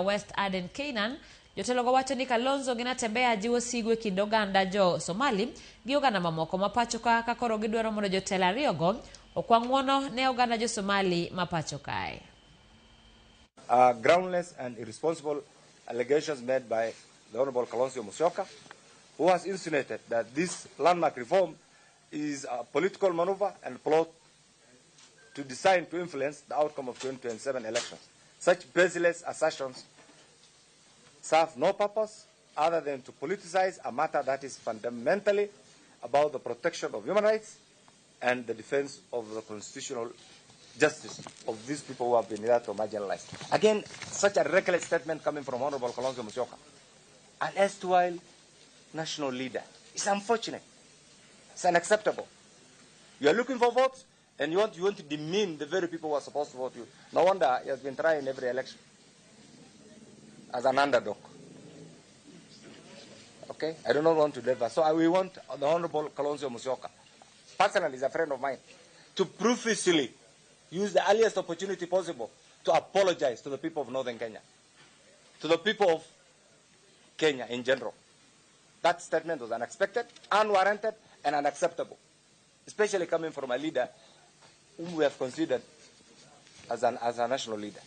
West Aden Canaan, Jotelo wacho ni Kalonzo ginatembea jiwo sigwe kidoganda jo Somali gi oganda mamoko mapacho ka koro gidwaro mondo jotelo ariyogo okwang'uono ne oganda jo Somali mapacho kae. Groundless and irresponsible allegations made by the Honorable Kalonzo Musyoka, who has insinuated that this landmark reform is a political maneuver and plot to design to influence the outcome of 2027 elections. Such baseless assertions serve no purpose other than to politicize a matter that is fundamentally about the protection of human rights and the defense of the constitutional justice of these people who have been here to marginalized. Again, such a reckless statement coming from Honorable Kalonzo Musyoka, an erstwhile national leader. It's unfortunate. It's unacceptable. You are looking for votes, and you want to demean the very people who are supposed to vote you. No wonder he has been trying every election as an underdog. Okay? I do not want to deliver. So we want the Honorable Kalonzo Musyoka, personally, he's a friend of mine, to profusely use the earliest opportunity possible to apologize to the people of Northern Kenya, to the people of Kenya in general. That statement was unexpected, unwarranted, and unacceptable, especially coming from a leader whom we have considered as a national leader.